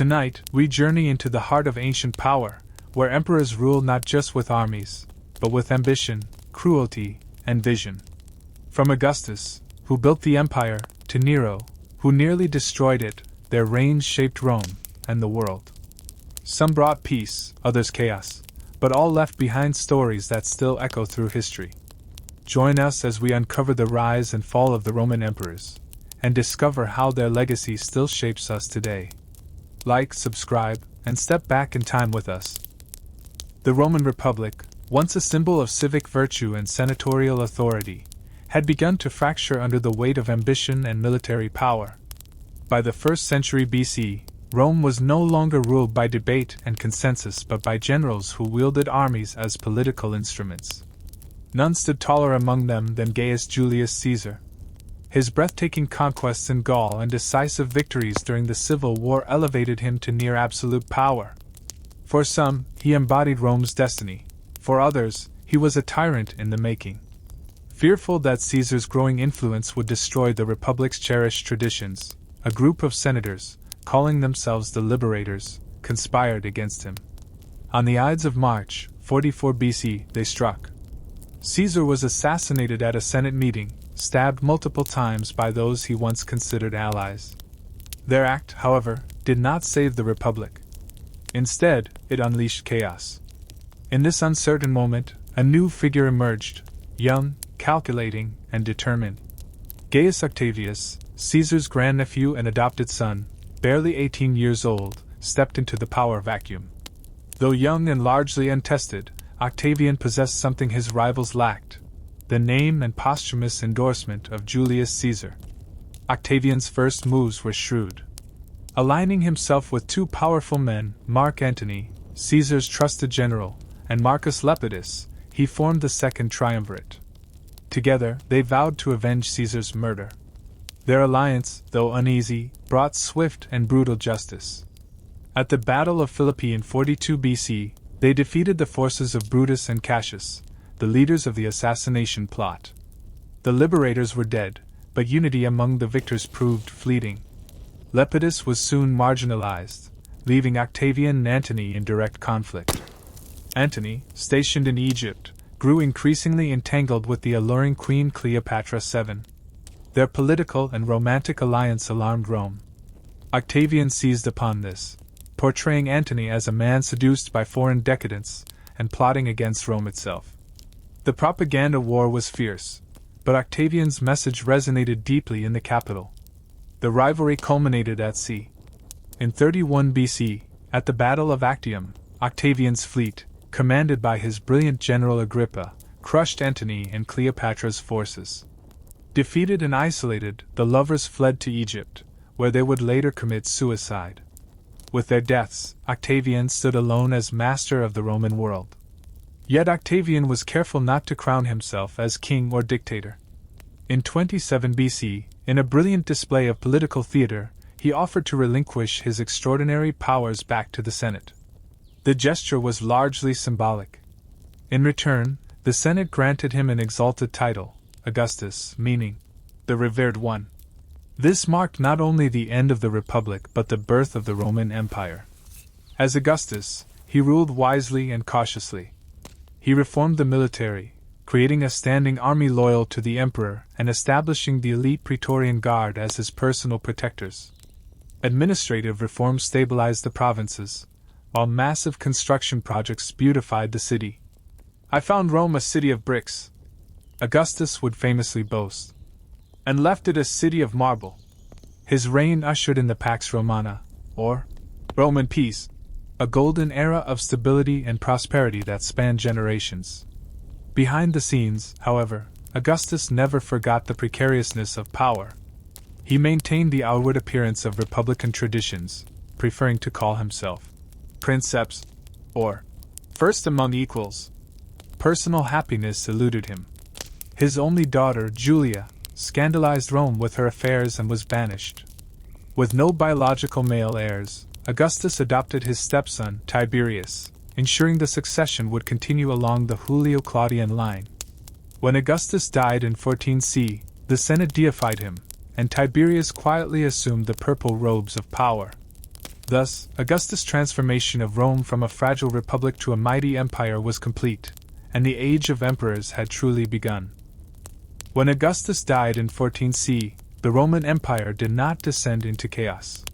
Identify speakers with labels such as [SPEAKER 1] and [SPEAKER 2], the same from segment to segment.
[SPEAKER 1] Tonight, we journey into the heart of ancient power, where emperors rule not just with armies, but with ambition, cruelty, and vision. From Augustus, who built the empire, to Nero, who nearly destroyed it, their reigns shaped Rome and the world. Some brought peace, others chaos, but all left behind stories that still echo through history. Join us as we uncover the rise and fall of the Roman emperors, and discover how their legacy still shapes us today. Like, subscribe, and step back in time with us. The Roman Republic, once a symbol of civic virtue and senatorial authority, had begun to fracture under the weight of ambition and military power. By the 1st century BC, Rome was no longer ruled by debate and consensus but by generals who wielded armies as political instruments. None stood taller among them than Gaius Julius Caesar. His breathtaking conquests in Gaul and decisive victories during the Civil War elevated him to near absolute power. For some, he embodied Rome's destiny. For others, he was a tyrant in the making. Fearful that Caesar's growing influence would destroy the Republic's cherished traditions, a group of senators, calling themselves the Liberators, conspired against him. On the Ides of March, 44 BC, they struck. Caesar was assassinated at a Senate meeting, stabbed multiple times by those he once considered allies. Their act, however, did not save the Republic. Instead, it unleashed chaos. In this uncertain moment, a new figure emerged, young, calculating, and determined. Gaius Octavius, Caesar's grandnephew and adopted son, barely 18 years old, stepped into the power vacuum. Though young and largely untested, Octavian possessed something his rivals lacked: the name and posthumous endorsement of Julius Caesar. Octavian's first moves were shrewd. Aligning himself with two powerful men, Mark Antony, Caesar's trusted general, and Marcus Lepidus, he formed the Second Triumvirate. Together, they vowed to avenge Caesar's murder. Their alliance, though uneasy, brought swift and brutal justice. At the Battle of Philippi in 42 BC, they defeated the forces of Brutus and Cassius, the leaders of the assassination plot. The liberators were dead, but unity among the victors proved fleeting. Lepidus was soon marginalized, leaving Octavian and Antony in direct conflict. Antony, stationed in Egypt, grew increasingly entangled with the alluring Queen Cleopatra VII. Their political and romantic alliance alarmed Rome. Octavian seized upon this, portraying Antony as a man seduced by foreign decadence and plotting against Rome itself. The propaganda war was fierce, but Octavian's message resonated deeply in the capital. The rivalry culminated at sea. In 31 BC, at the Battle of Actium, Octavian's fleet, commanded by his brilliant general Agrippa, crushed Antony and Cleopatra's forces. Defeated and isolated, the lovers fled to Egypt, where they would later commit suicide. With their deaths, Octavian stood alone as master of the Roman world. Yet Octavian was careful not to crown himself as king or dictator. In 27 BC, in a brilliant display of political theater, he offered to relinquish his extraordinary powers back to the Senate. The gesture was largely symbolic. In return, the Senate granted him an exalted title, Augustus, meaning the revered one. This marked not only the end of the Republic but the birth of the Roman Empire. As Augustus, he ruled wisely and cautiously. He reformed the military, creating a standing army loyal to the emperor and establishing the elite Praetorian Guard as his personal protectors. Administrative reforms stabilized the provinces, while massive construction projects beautified the city. "I found Rome a city of bricks," Augustus would famously boast, "and left it a city of marble." His reign ushered in the Pax Romana, or Roman peace, a golden era of stability and prosperity that spanned generations. Behind the scenes, however, Augustus never forgot the precariousness of power. He maintained the outward appearance of republican traditions, preferring to call himself Princeps, or first among equals. Personal happiness eluded him. His only daughter, Julia, scandalized Rome with her affairs and was banished. With no biological male heirs, Augustus adopted his stepson, Tiberius, ensuring the succession would continue along the Julio-Claudian line. When Augustus died in 14 C, the Senate deified him, and Tiberius quietly assumed the purple robes of power. Thus, Augustus' transformation of Rome from a fragile republic to a mighty empire was complete, and the age of emperors had truly begun. When Augustus died in 14 CE, the Roman Empire did not descend into chaos.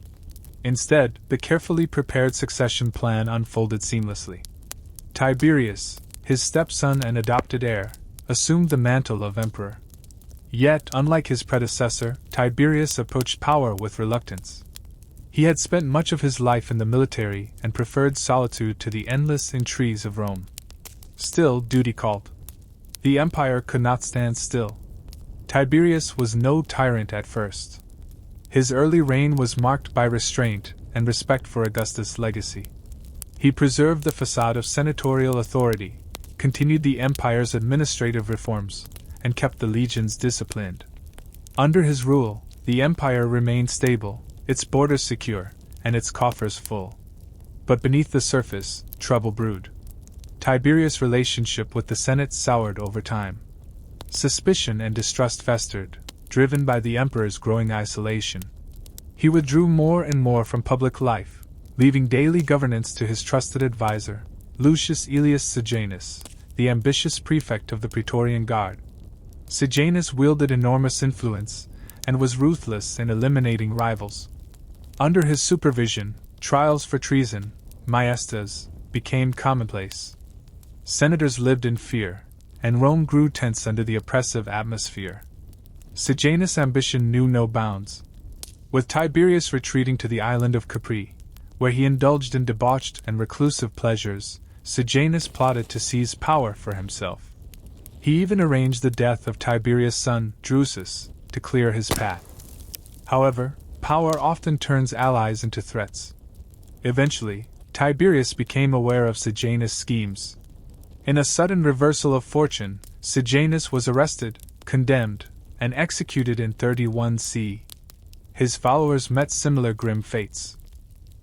[SPEAKER 1] Instead, the carefully prepared succession plan unfolded seamlessly. Tiberius, his stepson and adopted heir, assumed the mantle of emperor. Yet, unlike his predecessor, Tiberius approached power with reluctance. He had spent much of his life in the military and preferred solitude to the endless intrigues of Rome. Still, duty called. The empire could not stand still. Tiberius was no tyrant at first. His early reign was marked by restraint and respect for Augustus' legacy. He preserved the facade of senatorial authority, continued the empire's administrative reforms, and kept the legions disciplined. Under his rule, the empire remained stable, its borders secure, and its coffers full. But beneath the surface, trouble brewed. Tiberius' relationship with the Senate soured over time. Suspicion and distrust festered, driven by the emperor's growing isolation. He withdrew more and more from public life, leaving daily governance to his trusted advisor, Lucius Aelius Sejanus, the ambitious prefect of the Praetorian Guard. Sejanus wielded enormous influence, and was ruthless in eliminating rivals. Under his supervision, trials for treason, maiestas, became commonplace. Senators lived in fear, and Rome grew tense under the oppressive atmosphere. Sejanus' ambition knew no bounds. With Tiberius retreating to the island of Capri, where he indulged in debauched and reclusive pleasures, Sejanus plotted to seize power for himself. He even arranged the death of Tiberius' son, Drusus, to clear his path. However, power often turns allies into threats. Eventually, Tiberius became aware of Sejanus' schemes. In a sudden reversal of fortune, Sejanus was arrested, condemned, and executed in 31 CE. His followers met similar grim fates.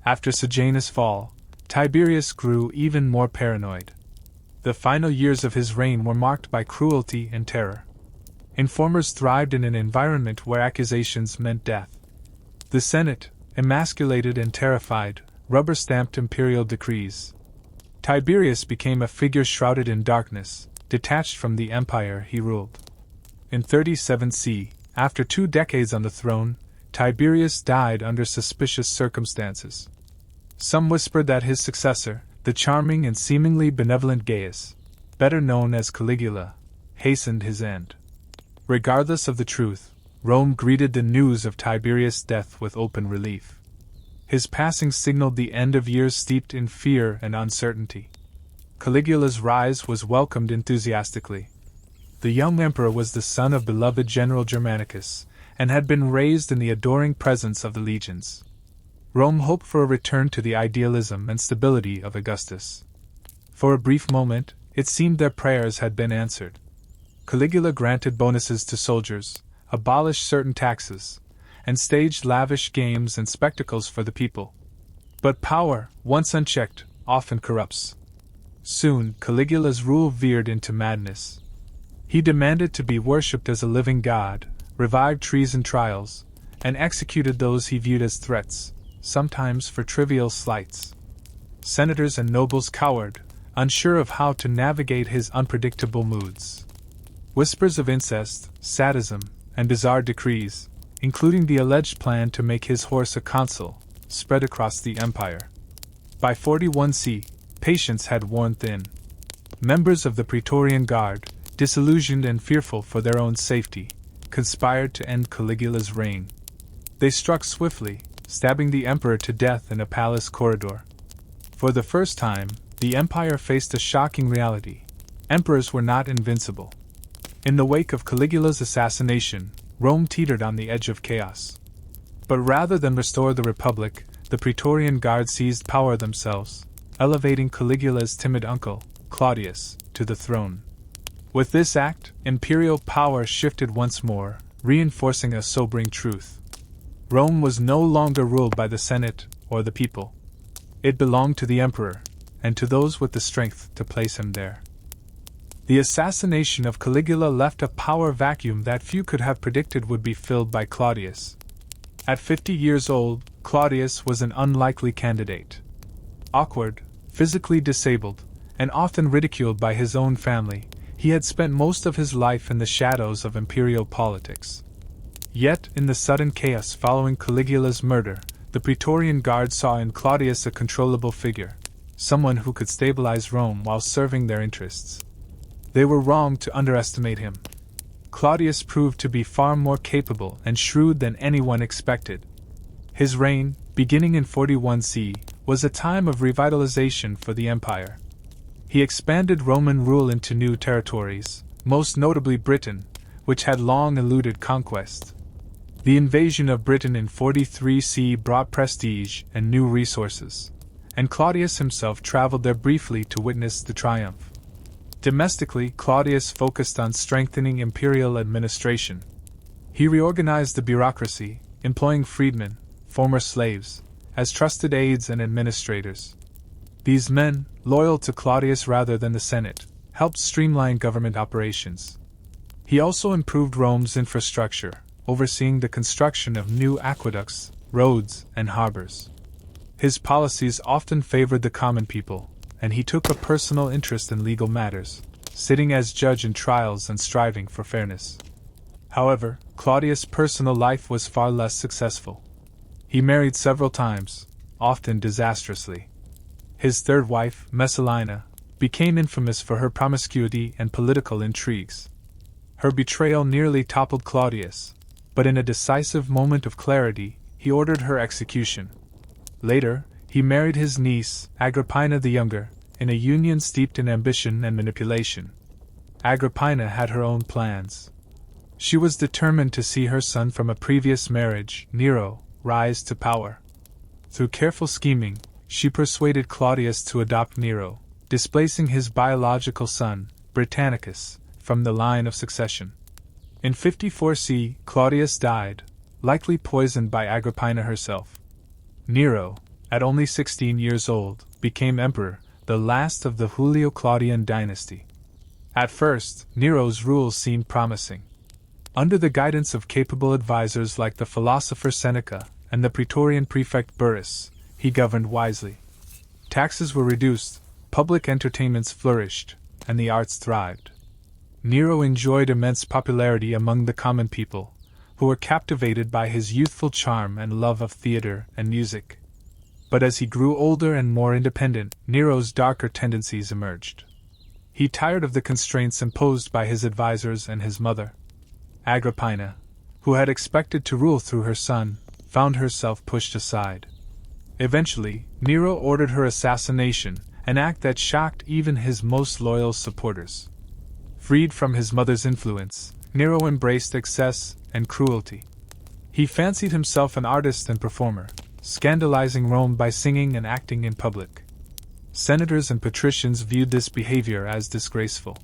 [SPEAKER 1] After Sejanus' fall, Tiberius grew even more paranoid. The final years of his reign were marked by cruelty and terror. Informers thrived in an environment where accusations meant death. The Senate, emasculated and terrified, rubber-stamped imperial decrees. Tiberius became a figure shrouded in darkness, detached from the empire he ruled. In 37 CE, after 2 decades on the throne, Tiberius died under suspicious circumstances. Some whispered that his successor, the charming and seemingly benevolent Gaius, better known as Caligula, hastened his end. Regardless of the truth, Rome greeted the news of Tiberius' death with open relief. His passing signaled the end of years steeped in fear and uncertainty. Caligula's rise was welcomed enthusiastically. The young emperor was the son of beloved General Germanicus, and had been raised in the adoring presence of the legions. Rome hoped for a return to the idealism and stability of Augustus. For a brief moment, it seemed their prayers had been answered. Caligula granted bonuses to soldiers, abolished certain taxes, and staged lavish games and spectacles for the people. But power, once unchecked, often corrupts. Soon, Caligula's rule veered into madness. He demanded to be worshipped as a living god, revived treason trials, and executed those he viewed as threats, sometimes for trivial slights. Senators and nobles cowered, unsure of how to navigate his unpredictable moods. Whispers of incest, sadism, and bizarre decrees, including the alleged plan to make his horse a consul, spread across the empire. By 41 CE, patience had worn thin. Members of the Praetorian Guard, disillusioned and fearful for their own safety, conspired to end Caligula's reign. They struck swiftly, stabbing the emperor to death in a palace corridor. For the first time, the empire faced a shocking reality. Emperors were not invincible. In the wake of Caligula's assassination, Rome teetered on the edge of chaos. But rather than restore the Republic, the Praetorian Guard seized power themselves, elevating Caligula's timid uncle, Claudius, to the throne. With this act, imperial power shifted once more, reinforcing a sobering truth. Rome was no longer ruled by the Senate or the people. It belonged to the emperor, and to those with the strength to place him there. The assassination of Caligula left a power vacuum that few could have predicted would be filled by Claudius. At 50 years old, Claudius was an unlikely candidate. Awkward, physically disabled, and often ridiculed by his own family, he had spent most of his life in the shadows of imperial politics. Yet, in the sudden chaos following Caligula's murder, the Praetorian Guard saw in Claudius a controllable figure, someone who could stabilize Rome while serving their interests. They were wrong to underestimate him. Claudius proved to be far more capable and shrewd than anyone expected. His reign, beginning in 41 CE, was a time of revitalization for the empire. He expanded Roman rule into new territories, most notably Britain, which had long eluded conquest. The invasion of Britain in 43 CE brought prestige and new resources, and Claudius himself traveled there briefly to witness the triumph. Domestically, Claudius focused on strengthening imperial administration. He reorganized the bureaucracy, employing freedmen, former slaves, as trusted aides and administrators. These men, loyal to Claudius rather than the Senate, helped streamline government operations. He also improved Rome's infrastructure, overseeing the construction of new aqueducts, roads, and harbors. His policies often favored the common people, and he took a personal interest in legal matters, sitting as judge in trials and striving for fairness. However, Claudius' personal life was far less successful. He married several times, often disastrously. His third wife, Messalina, became infamous for her promiscuity and political intrigues. Her betrayal nearly toppled Claudius, but in a decisive moment of clarity, he ordered her execution. Later, he married his niece, Agrippina the Younger, in a union steeped in ambition and manipulation. Agrippina had her own plans. She was determined to see her son from a previous marriage, Nero, rise to power. Through careful scheming, she persuaded Claudius to adopt Nero, displacing his biological son, Britannicus, from the line of succession. In 54 CE, Claudius died, likely poisoned by Agrippina herself. Nero, at only 16 years old, became emperor, the last of the Julio-Claudian dynasty. At first, Nero's rule seemed promising. Under the guidance of capable advisors like the philosopher Seneca and the Praetorian prefect Burrus, he governed wisely. Taxes were reduced, public entertainments flourished, and the arts thrived. Nero enjoyed immense popularity among the common people, who were captivated by his youthful charm and love of theater and music. But as he grew older and more independent, Nero's darker tendencies emerged. He tired of the constraints imposed by his advisors and his mother. Agrippina, who had expected to rule through her son, found herself pushed aside. Eventually, Nero ordered her assassination, an act that shocked even his most loyal supporters. Freed from his mother's influence, Nero embraced excess and cruelty. He fancied himself an artist and performer, scandalizing Rome by singing and acting in public. Senators and patricians viewed this behavior as disgraceful.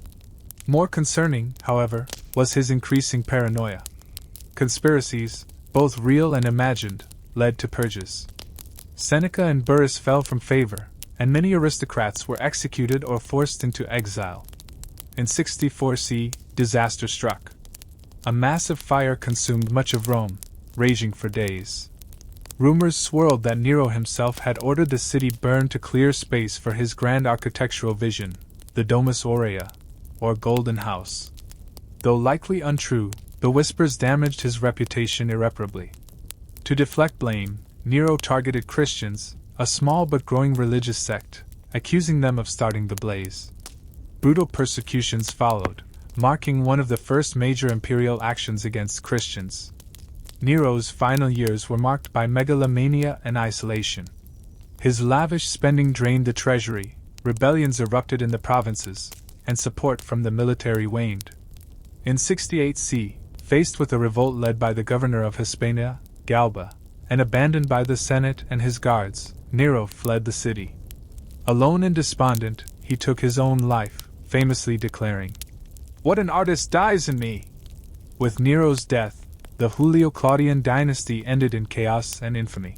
[SPEAKER 1] More concerning, however, was his increasing paranoia. Conspiracies, both real and imagined, led to purges. Seneca and Burrus fell from favor, and many aristocrats were executed or forced into exile. In 64 CE, disaster struck. A massive fire consumed much of Rome, raging for days. Rumors swirled that Nero himself had ordered the city burned to clear space for his grand architectural vision, the Domus Aurea, or Golden House. Though likely untrue, the whispers damaged his reputation irreparably. To deflect blame, Nero targeted Christians, a small but growing religious sect, accusing them of starting the blaze. Brutal persecutions followed, marking one of the first major imperial actions against Christians. Nero's final years were marked by megalomania and isolation. His lavish spending drained the treasury, rebellions erupted in the provinces, and support from the military waned. In 68 CE, faced with a revolt led by the governor of Hispania, Galba, and abandoned by the Senate and his guards, Nero fled the city. Alone and despondent, he took his own life, famously declaring, "What an artist dies in me!" With Nero's death, the Julio-Claudian dynasty ended in chaos and infamy.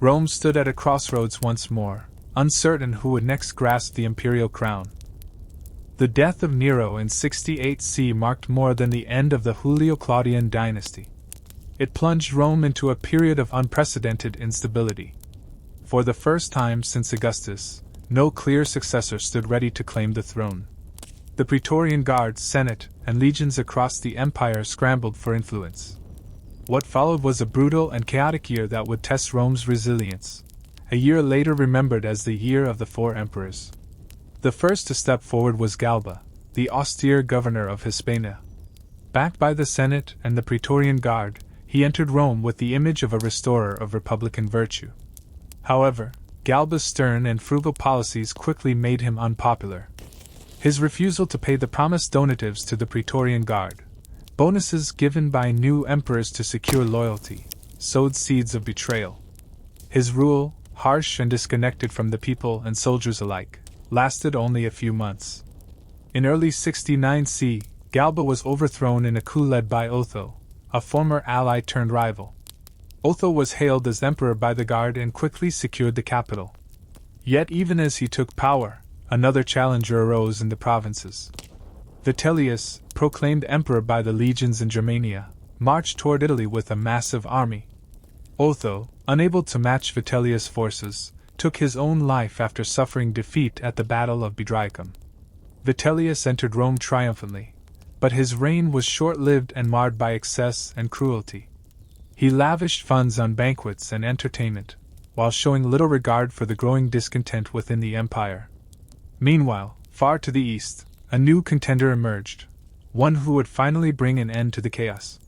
[SPEAKER 1] Rome stood at a crossroads once more, uncertain who would next grasp the imperial crown. The death of Nero in 68 CE marked more than the end of the Julio-Claudian dynasty. it plunged Rome into a period of unprecedented instability. For the first time since Augustus, no clear successor stood ready to claim the throne. The Praetorian Guard, Senate, and legions across the empire scrambled for influence. What followed was a brutal and chaotic year that would test Rome's resilience, a year later remembered as the Year of the Four Emperors. The first to step forward was Galba, the austere governor of Hispania. Backed by the Senate and the Praetorian Guard, he entered Rome with the image of a restorer of republican virtue. However, Galba's stern and frugal policies quickly made him unpopular. His refusal to pay the promised donatives to the Praetorian Guard, bonuses given by new emperors to secure loyalty, sowed seeds of betrayal. His rule, harsh and disconnected from the people and soldiers alike, lasted only a few months. In early 69 CE, Galba was overthrown in a coup led by Otho, a former ally turned rival. Otho was hailed as emperor by the Guard and quickly secured the capital. Yet even as he took power, another challenger arose in the provinces. Vitellius, proclaimed emperor by the legions in Germania, marched toward Italy with a massive army. Otho, unable to match Vitellius' forces, took his own life after suffering defeat at the Battle of Bedricum. Vitellius entered Rome triumphantly, but his reign was short-lived and marred by excess and cruelty. He lavished funds on banquets and entertainment, while showing little regard for the growing discontent within the empire. Meanwhile, far to the east, a new contender emerged, one who would finally bring an end to the chaos.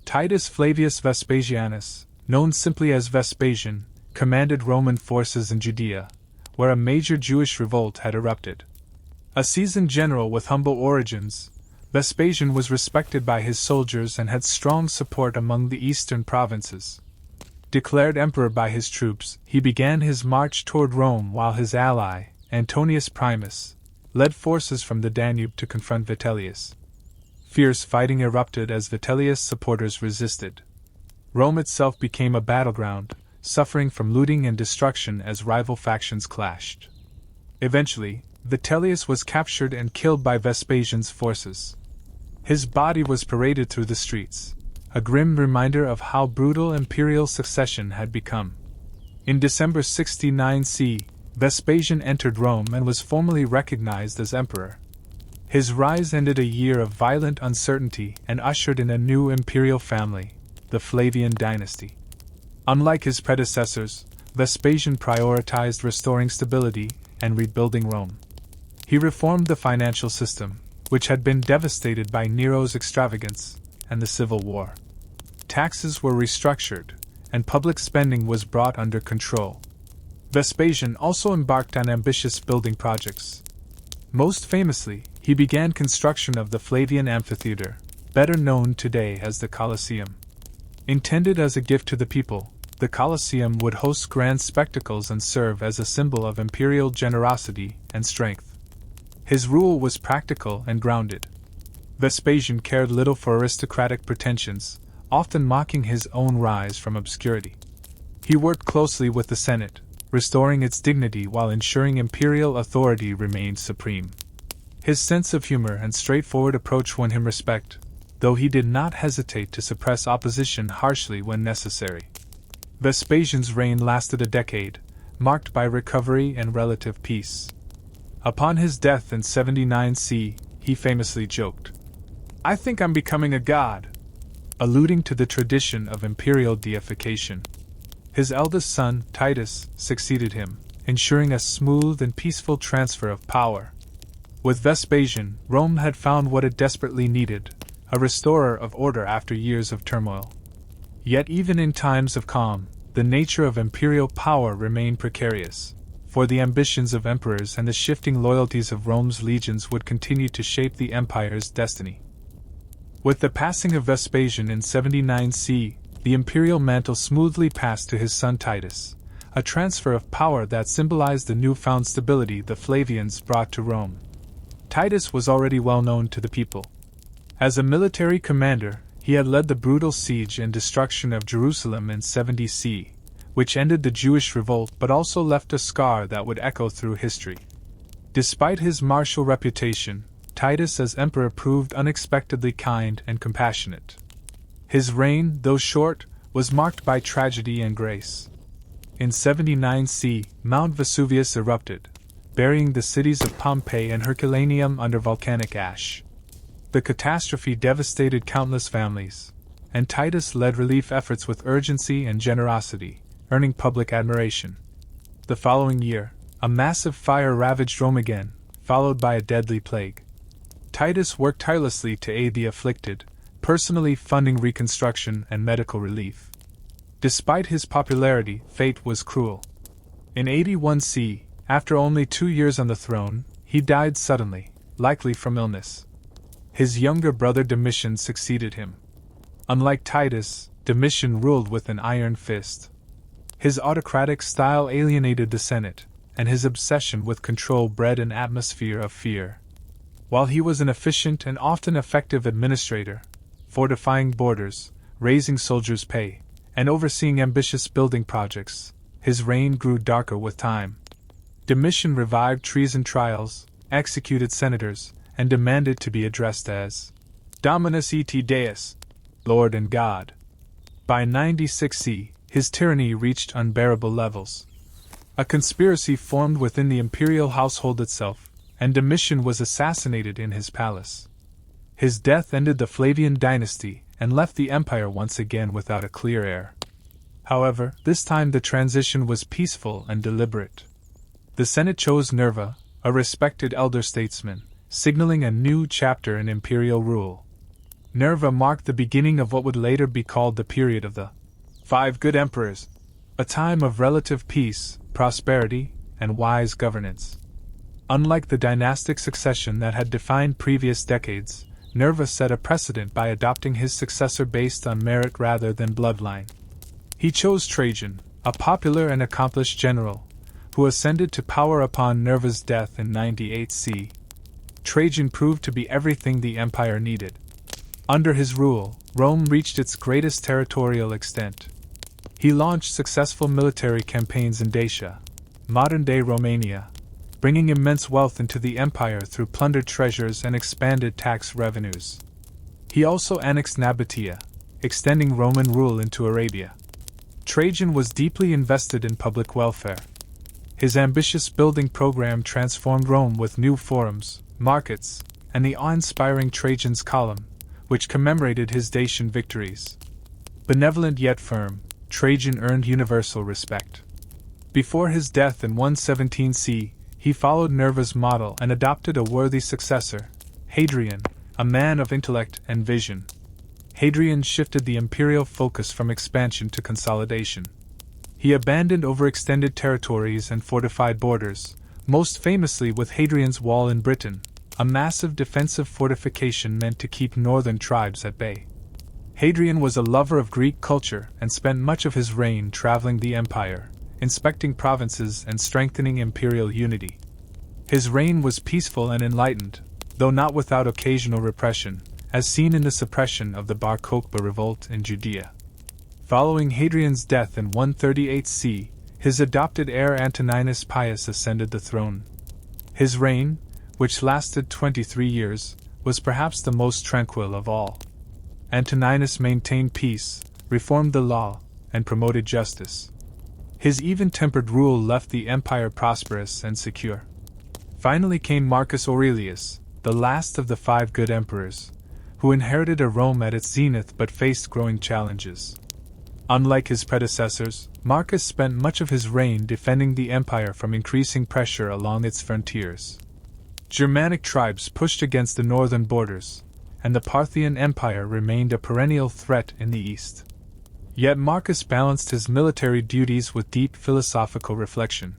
[SPEAKER 1] Titus Flavius Vespasianus, known simply as Vespasian, commanded Roman forces in Judea, where a major Jewish revolt had erupted. A seasoned general with humble origins, Vespasian was respected by his soldiers and had strong support among the eastern provinces. Declared emperor by his troops, he began his march toward Rome while his ally, Antonius Primus, led forces from the Danube to confront Vitellius. Fierce fighting erupted as Vitellius' supporters resisted. Rome itself became a battleground, suffering from looting and destruction as rival factions clashed. Eventually, Vitellius was captured and killed by Vespasian's forces. His body was paraded through the streets, a grim reminder of how brutal imperial succession had become. In December 69 CE, Vespasian entered Rome and was formally recognized as emperor. His rise ended a year of violent uncertainty and ushered in a new imperial family, the Flavian dynasty. Unlike his predecessors, Vespasian prioritized restoring stability and rebuilding Rome. He reformed the financial system, which had been devastated by Nero's extravagance and the Civil War. Taxes were restructured, and public spending was brought under control. Vespasian also embarked on ambitious building projects. Most famously, he began construction of the Flavian Amphitheater, better known today as the Colosseum. Intended as a gift to the people, the Colosseum would host grand spectacles and serve as a symbol of imperial generosity and strength. His rule was practical and grounded. Vespasian cared little for aristocratic pretensions, often mocking his own rise from obscurity. He worked closely with the Senate, restoring its dignity while ensuring imperial authority remained supreme. His sense of humor and straightforward approach won him respect, though he did not hesitate to suppress opposition harshly when necessary. Vespasian's reign lasted a decade, marked by recovery and relative peace. Upon his death in 79 CE, he famously joked, "I think I'm becoming a god," alluding to the tradition of imperial deification. His eldest son, Titus, succeeded him, ensuring a smooth and peaceful transfer of power. With Vespasian, Rome had found what it desperately needed, a restorer of order after years of turmoil. Yet even in times of calm, the nature of imperial power remained precarious, for the ambitions of emperors and the shifting loyalties of Rome's legions would continue to shape the empire's destiny. With the passing of Vespasian in 79 CE, the imperial mantle smoothly passed to his son Titus, a transfer of power that symbolized the newfound stability the Flavians brought to Rome. Titus was already well known to the people. As a military commander, he had led the brutal siege and destruction of Jerusalem in 70 CE, which ended the Jewish revolt but also left a scar that would echo through history. Despite his martial reputation, Titus as emperor proved unexpectedly kind and compassionate. His reign, though short, was marked by tragedy and grace. In 79 C, Mount Vesuvius erupted, burying the cities of Pompeii and Herculaneum under volcanic ash. The catastrophe devastated countless families, and Titus led relief efforts with urgency and generosity, earning public admiration. The following year, a massive fire ravaged Rome again, followed by a deadly plague. Titus worked tirelessly to aid the afflicted, personally funding reconstruction and medical relief. Despite his popularity, fate was cruel. In 81 C, after only 2 years on the throne, he died suddenly, likely from illness. His younger brother Domitian succeeded him. Unlike Titus, Domitian ruled with an iron fist. His autocratic style alienated the Senate, and his obsession with control bred an atmosphere of fear. While he was an efficient and often effective administrator, fortifying borders, raising soldiers' pay, and overseeing ambitious building projects, his reign grew darker with time. Domitian revived treason trials, executed senators, and demanded to be addressed as Dominus et Deus, Lord and God. By 96 C, his tyranny reached unbearable levels. A conspiracy formed within the imperial household itself, and Domitian was assassinated in his palace. His death ended the Flavian dynasty and left the empire once again without a clear heir. However, this time the transition was peaceful and deliberate. The Senate chose Nerva, a respected elder statesman, signaling a new chapter in imperial rule. Nerva marked the beginning of what would later be called the period of the 5 Good Emperors, a time of relative peace, prosperity, and wise governance. Unlike the dynastic succession that had defined previous decades, Nerva set a precedent by adopting his successor based on merit rather than bloodline. He chose Trajan, a popular and accomplished general, who ascended to power upon Nerva's death in 98 C. Trajan proved to be everything the empire needed. Under his rule, Rome reached its greatest territorial extent. He launched successful military campaigns in Dacia, modern-day Romania, bringing immense wealth into the empire through plundered treasures and expanded tax revenues. He also annexed Nabatea, extending Roman rule into Arabia. Trajan was deeply invested in public welfare. His ambitious building program transformed Rome with new forums, markets, and the awe-inspiring Trajan's Column, which commemorated his Dacian victories. Benevolent yet firm, Trajan earned universal respect. Before his death in 117 C, he followed Nerva's model and adopted a worthy successor, Hadrian, a man of intellect and vision. Hadrian shifted the imperial focus from expansion to consolidation. He abandoned overextended territories and fortified borders, most famously with Hadrian's Wall in Britain, a massive defensive fortification meant to keep northern tribes at bay. Hadrian was a lover of Greek culture and spent much of his reign traveling the empire, inspecting provinces and strengthening imperial unity. His reign was peaceful and enlightened, though not without occasional repression, as seen in the suppression of the Bar Kokhba revolt in Judea. Following Hadrian's death in 138 C, his adopted heir Antoninus Pius ascended the throne. His reign, which lasted 23 years, was perhaps the most tranquil of all. Antoninus maintained peace, reformed the law, and promoted justice. His even-tempered rule left the empire prosperous and secure. Finally came Marcus Aurelius, the last of the 5 good emperors, who inherited a Rome at its zenith but faced growing challenges. Unlike his predecessors, Marcus spent much of his reign defending the empire from increasing pressure along its frontiers. Germanic tribes pushed against the northern borders, and the Parthian Empire remained a perennial threat in the east. Yet Marcus balanced his military duties with deep philosophical reflection.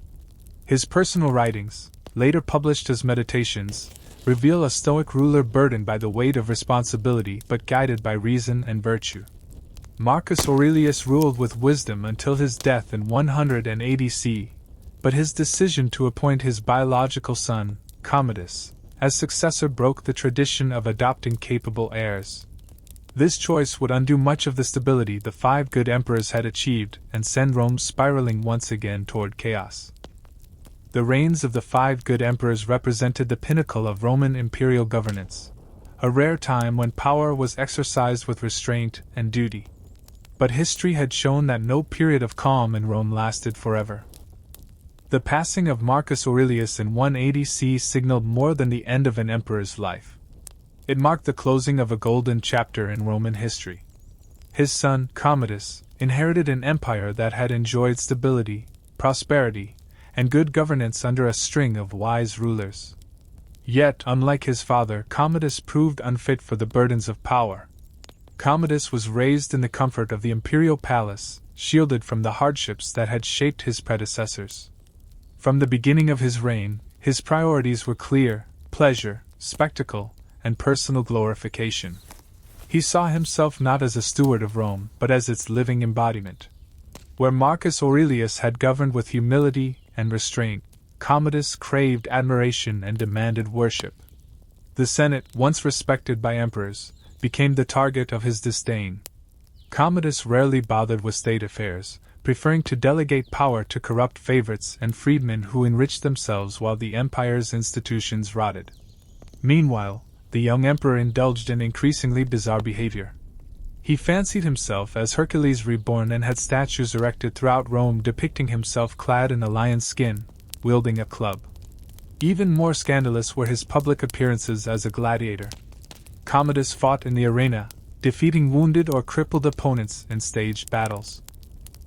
[SPEAKER 1] His personal writings, later published as Meditations, reveal a stoic ruler burdened by the weight of responsibility but guided by reason and virtue. Marcus Aurelius ruled with wisdom until his death in 180 C, but his decision to appoint his biological son, Commodus, as successor broke the tradition of adopting capable heirs. This choice would undo much of the stability the 5 good emperors had achieved and send Rome spiraling once again toward chaos. The reigns of the 5 good emperors represented the pinnacle of Roman imperial governance, a rare time when power was exercised with restraint and duty. But history had shown that no period of calm in Rome lasted forever. The passing of Marcus Aurelius in 180 C signaled more than the end of an emperor's life. It marked the closing of a golden chapter in Roman history. His son, Commodus, inherited an empire that had enjoyed stability, prosperity, and good governance under a string of wise rulers. Yet, unlike his father, Commodus proved unfit for the burdens of power. Commodus was raised in the comfort of the imperial palace, shielded from the hardships that had shaped his predecessors. From the beginning of his reign, his priorities were clear: pleasure, spectacle, and personal glorification. He saw himself not as a steward of Rome, but as its living embodiment. Where Marcus Aurelius had governed with humility and restraint, Commodus craved admiration and demanded worship. The Senate, once respected by emperors, became the target of his disdain. Commodus rarely bothered with state affairs, preferring to delegate power to corrupt favorites and freedmen who enriched themselves while the empire's institutions rotted. Meanwhile, the young emperor indulged in increasingly bizarre behavior. He fancied himself as Hercules reborn and had statues erected throughout Rome depicting himself clad in a lion's skin, wielding a club. Even more scandalous were his public appearances as a gladiator. Commodus fought in the arena, defeating wounded or crippled opponents in staged battles.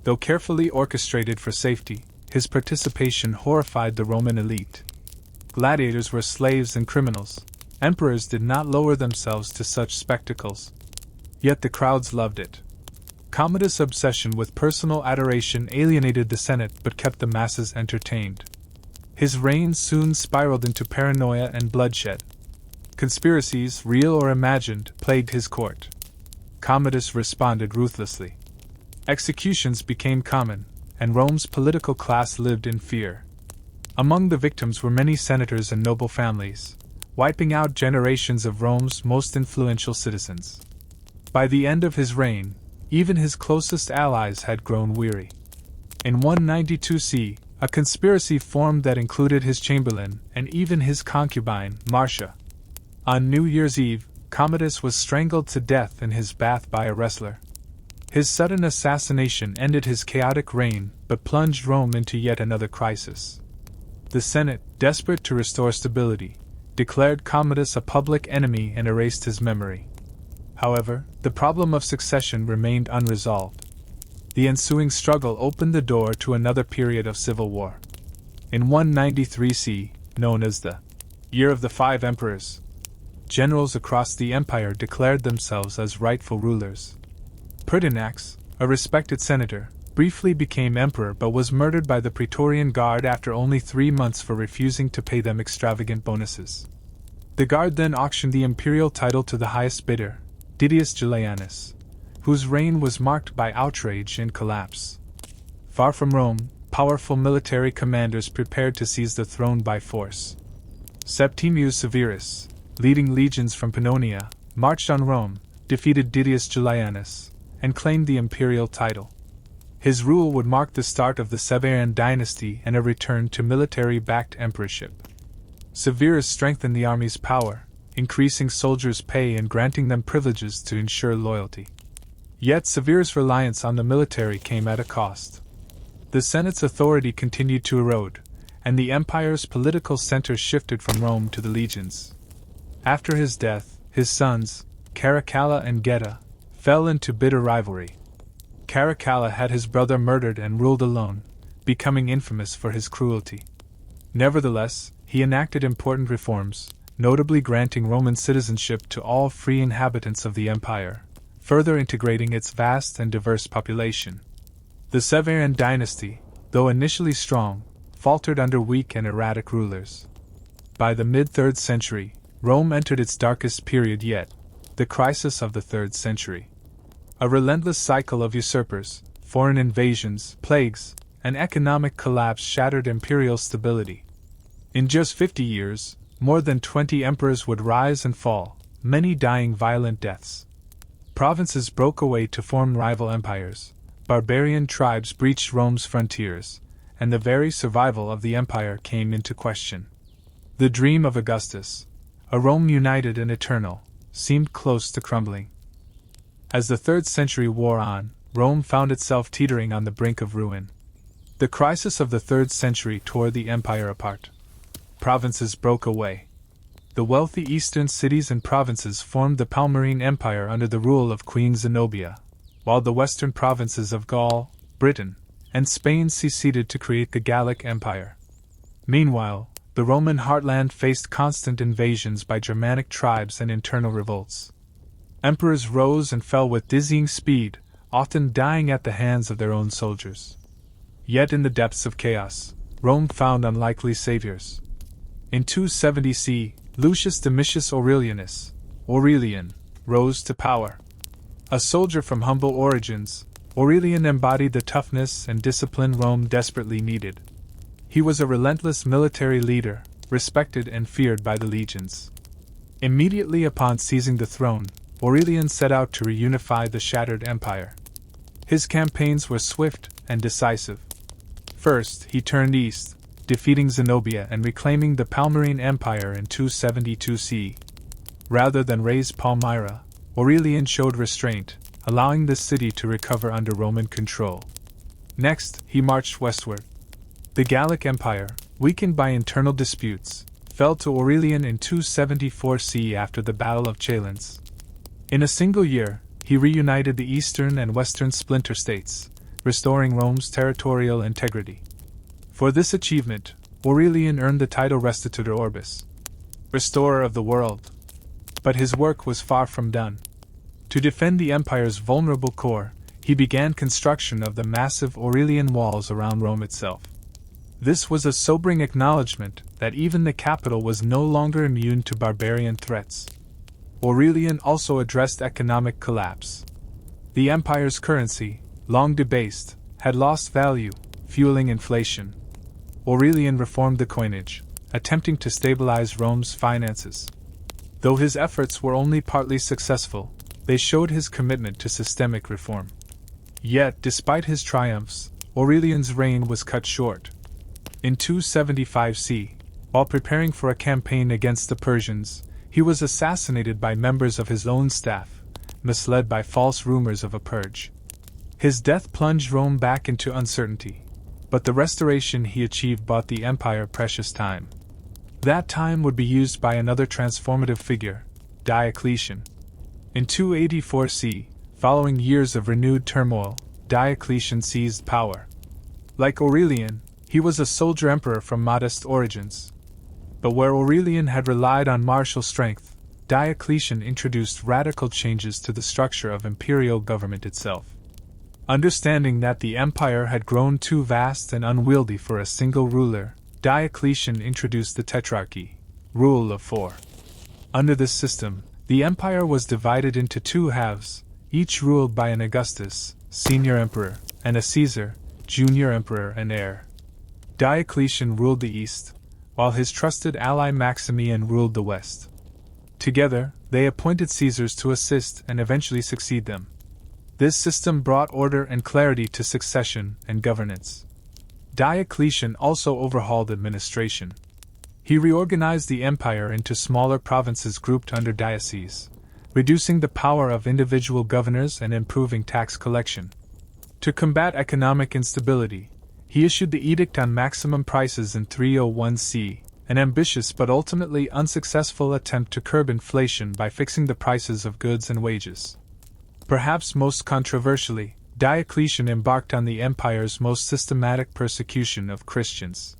[SPEAKER 1] Though carefully orchestrated for safety, his participation horrified the Roman elite. Gladiators were slaves and criminals. Emperors did not lower themselves to such spectacles. Yet the crowds loved it. Commodus' obsession with personal adoration alienated the Senate but kept the masses entertained. His reign soon spiraled into paranoia and bloodshed. Conspiracies, real or imagined, plagued his court. Commodus responded ruthlessly. Executions became common, and Rome's political class lived in fear. Among the victims were many senators and noble families, wiping out generations of Rome's most influential citizens. By the end of his reign, even his closest allies had grown weary. In 192 C, a conspiracy formed that included his chamberlain and even his concubine, Marcia. On New Year's Eve, Commodus was strangled to death in his bath by a wrestler. His sudden assassination ended his chaotic reign but plunged Rome into yet another crisis. The Senate, desperate to restore stability, declared Commodus a public enemy and erased his memory. However, the problem of succession remained unresolved. The ensuing struggle opened the door to another period of civil war. In 193 C, known as the Year of the Five Emperors, generals across the empire declared themselves as rightful rulers. Pertinax, a respected senator, briefly became emperor but was murdered by the Praetorian Guard after only 3 months for refusing to pay them extravagant bonuses. The Guard then auctioned the imperial title to the highest bidder, Didius Julianus, whose reign was marked by outrage and collapse. Far from Rome, powerful military commanders prepared to seize the throne by force. Septimius Severus, leading legions from Pannonia, marched on Rome, defeated Didius Julianus, and claimed the imperial title. His rule would mark the start of the Severian dynasty and a return to military-backed emperorship. Severus strengthened the army's power, increasing soldiers' pay and granting them privileges to ensure loyalty. Yet Severus' reliance on the military came at a cost. The Senate's authority continued to erode, and the empire's political center shifted from Rome to the legions. After his death, his sons, Caracalla and Geta, fell into bitter rivalry. Caracalla had his brother murdered and ruled alone, becoming infamous for his cruelty. Nevertheless, he enacted important reforms, notably granting Roman citizenship to all free inhabitants of the empire, further integrating its vast and diverse population. The Severian dynasty, though initially strong, faltered under weak and erratic rulers. By the mid-3rd century, Rome entered its darkest period yet, the crisis of the 3rd century. A relentless cycle of usurpers, foreign invasions, plagues, and economic collapse shattered imperial stability. In just 50 years, more than 20 emperors would rise and fall, many dying violent deaths. Provinces broke away to form rival empires, barbarian tribes breached Rome's frontiers, and the very survival of the empire came into question. The dream of Augustus, a Rome united and eternal, seemed close to crumbling. As the 3rd century wore on, Rome found itself teetering on the brink of ruin. The crisis of the 3rd century tore the empire apart. Provinces broke away. The wealthy eastern cities and provinces formed the Palmyrene Empire under the rule of Queen Zenobia, while the western provinces of Gaul, Britain, and Spain seceded to create the Gallic Empire. Meanwhile, the Roman heartland faced constant invasions by Germanic tribes and internal revolts. Emperors rose and fell with dizzying speed, often dying at the hands of their own soldiers. Yet in the depths of chaos, Rome found unlikely saviors. In 270 C, Lucius Domitius Aurelianus, Aurelian, rose to power. A soldier from humble origins, Aurelian embodied the toughness and discipline Rome desperately needed. He was a relentless military leader, respected and feared by the legions. Immediately upon seizing the throne, Aurelian set out to reunify the shattered empire. His campaigns were swift and decisive. First, he turned east, defeating Zenobia and reclaiming the Palmyrene Empire in 272 C. Rather than raise Palmyra, Aurelian showed restraint, allowing the city to recover under Roman control. Next, he marched westward. The Gallic Empire, weakened by internal disputes, fell to Aurelian in 274 C after the Battle of Chalons. In a single year, he reunited the eastern and western splinter states, restoring Rome's territorial integrity. For this achievement, Aurelian earned the title Restitutor Orbis, restorer of the world. But his work was far from done. To defend the empire's vulnerable core, he began construction of the massive Aurelian walls around Rome itself. This was a sobering acknowledgement that even the capital was no longer immune to barbarian threats. Aurelian also addressed economic collapse. The empire's currency, long debased, had lost value, fueling inflation. Aurelian reformed the coinage, attempting to stabilize Rome's finances. Though his efforts were only partly successful, they showed his commitment to systemic reform. Yet, despite his triumphs, Aurelian's reign was cut short. In 275 C, while preparing for a campaign against the Persians, he was assassinated by members of his own staff, misled by false rumors of a purge. His death plunged Rome back into uncertainty, but the restoration he achieved bought the empire precious time. That time would be used by another transformative figure, Diocletian. In 284 C, following years of renewed turmoil, Diocletian seized power. Like Aurelian, he was a soldier emperor from modest origins. But where Aurelian had relied on martial strength, Diocletian introduced radical changes to the structure of imperial government itself. Understanding that the empire had grown too vast and unwieldy for a single ruler, Diocletian introduced the tetrarchy, rule of 4. Under this system, the empire was divided into 2 halves, each ruled by an Augustus, senior emperor, and a Caesar, junior emperor and heir. Diocletian ruled the east, while his trusted ally Maximian ruled the west. Together, they appointed Caesars to assist and eventually succeed them. This system brought order and clarity to succession and governance. Diocletian also overhauled administration. He reorganized the empire into smaller provinces grouped under dioceses, reducing the power of individual governors and improving tax collection. To combat economic instability, he issued the Edict on Maximum Prices in 301 C, an ambitious but ultimately unsuccessful attempt to curb inflation by fixing the prices of goods and wages. Perhaps most controversially, Diocletian embarked on the empire's most systematic persecution of Christians.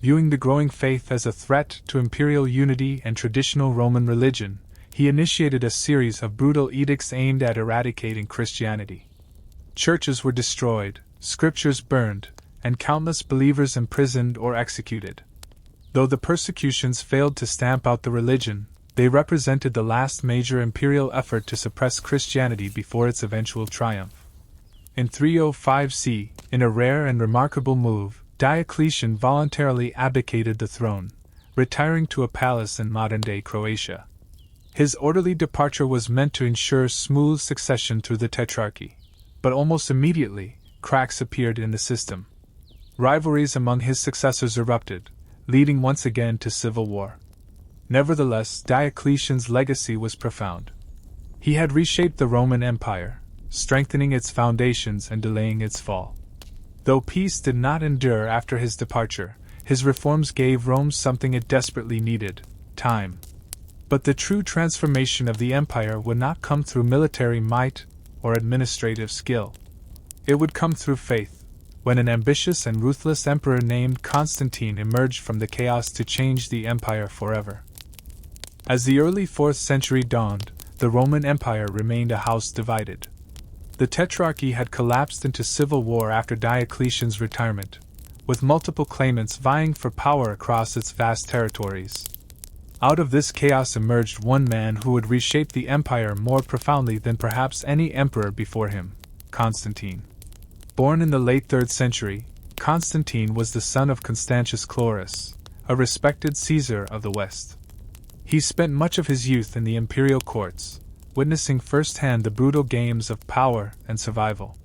[SPEAKER 1] Viewing the growing faith as a threat to imperial unity and traditional Roman religion, he initiated a series of brutal edicts aimed at eradicating Christianity. Churches were destroyed, scriptures burned, and countless believers imprisoned or executed. Though the persecutions failed to stamp out the religion, they represented the last major imperial effort to suppress Christianity before its eventual triumph. In 305 C, in a rare and remarkable move, Diocletian voluntarily abdicated the throne, retiring to a palace in modern-day Croatia. His orderly departure was meant to ensure smooth succession through the tetrarchy, but almost immediately, cracks appeared in the system. Rivalries among his successors erupted, leading once again to civil war. Nevertheless, Diocletian's legacy was profound. He had reshaped the Roman Empire, strengthening its foundations and delaying its fall. Though peace did not endure after his departure, his reforms gave Rome something it desperately needed: time. But the true transformation of the empire would not come through military might or administrative skill. It would come through faith, when an ambitious and ruthless emperor named Constantine emerged from the chaos to change the empire forever. As the early 4th century dawned, the Roman Empire remained a house divided. The Tetrarchy had collapsed into civil war after Diocletian's retirement, with multiple claimants vying for power across its vast territories. Out of this chaos emerged one man who would reshape the empire more profoundly than perhaps any emperor before him: Constantine. Born in the late 3rd century, Constantine was the son of Constantius Chlorus, a respected Caesar of the West. He spent much of his youth in the imperial courts, witnessing firsthand the brutal games of power and survival.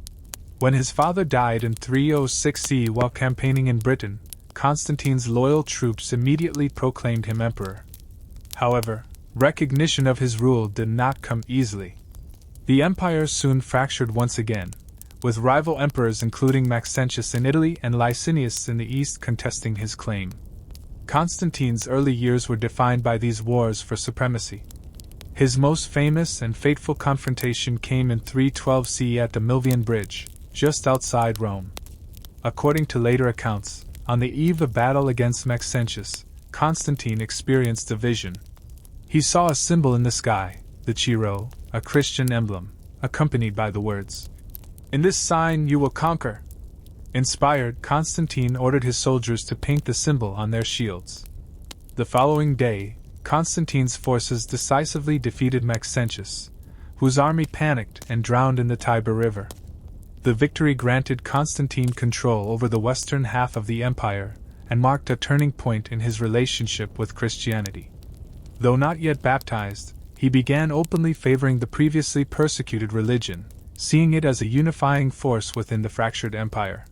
[SPEAKER 1] When his father died in 306 CE while campaigning in Britain, Constantine's loyal troops immediately proclaimed him emperor. However, recognition of his rule did not come easily. The empire soon fractured once again, with rival emperors including Maxentius in Italy and Licinius in the east contesting his claim. Constantine's early years were defined by these wars for supremacy. His most famous and fateful confrontation came in 312 CE at the Milvian Bridge, just outside Rome. According to later accounts, on the eve of battle against Maxentius, Constantine experienced a vision. He saw a symbol in the sky, the Chi-Rho, a Christian emblem, accompanied by the words, "In this sign you will conquer." Inspired, Constantine ordered his soldiers to paint the symbol on their shields. The following day, Constantine's forces decisively defeated Maxentius, whose army panicked and drowned in the Tiber River. The victory granted Constantine control over the western half of the empire and marked a turning point in his relationship with Christianity. Though not yet baptized, he began openly favoring the previously persecuted religion, seeing it as a unifying force within the fractured empire.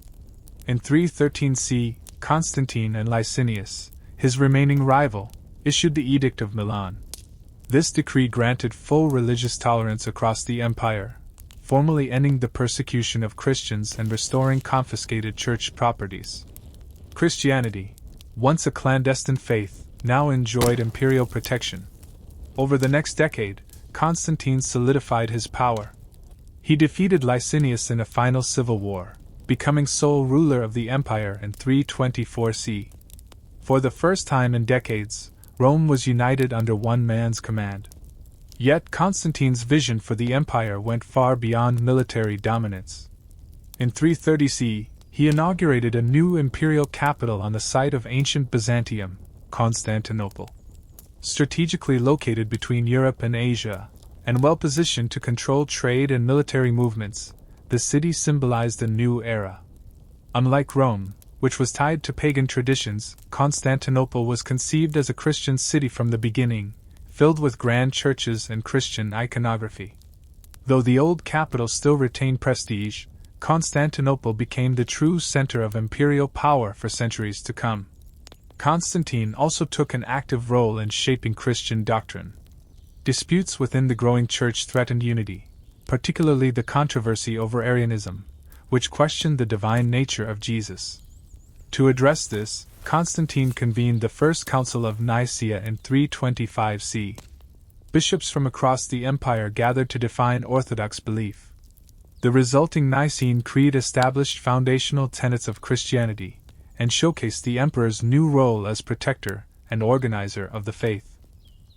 [SPEAKER 1] In 313 CE, Constantine and Licinius, his remaining rival, issued the Edict of Milan. This decree granted full religious tolerance across the empire, formally ending the persecution of Christians and restoring confiscated church properties. Christianity, once a clandestine faith, now enjoyed imperial protection. Over the next decade, Constantine solidified his power. He defeated Licinius in a final civil war, becoming sole ruler of the empire in 324 CE. For the first time in decades, Rome was united under one man's command. Yet Constantine's vision for the empire went far beyond military dominance. In 330 CE, he inaugurated a new imperial capital on the site of ancient Byzantium, Constantinople. Strategically located between Europe and Asia, and well positioned to control trade and military movements, the city symbolized a new era. Unlike Rome, which was tied to pagan traditions, Constantinople was conceived as a Christian city from the beginning, filled with grand churches and Christian iconography. Though the old capital still retained prestige, Constantinople became the true center of imperial power for centuries to come. Constantine also took an active role in shaping Christian doctrine. Disputes within the growing church threatened unity, particularly the controversy over Arianism, which questioned the divine nature of Jesus. To address this, Constantine convened the First Council of Nicaea in 325 CE. Bishops from across the empire gathered to define Orthodox belief. The resulting Nicene Creed established foundational tenets of Christianity and showcased the emperor's new role as protector and organizer of the faith.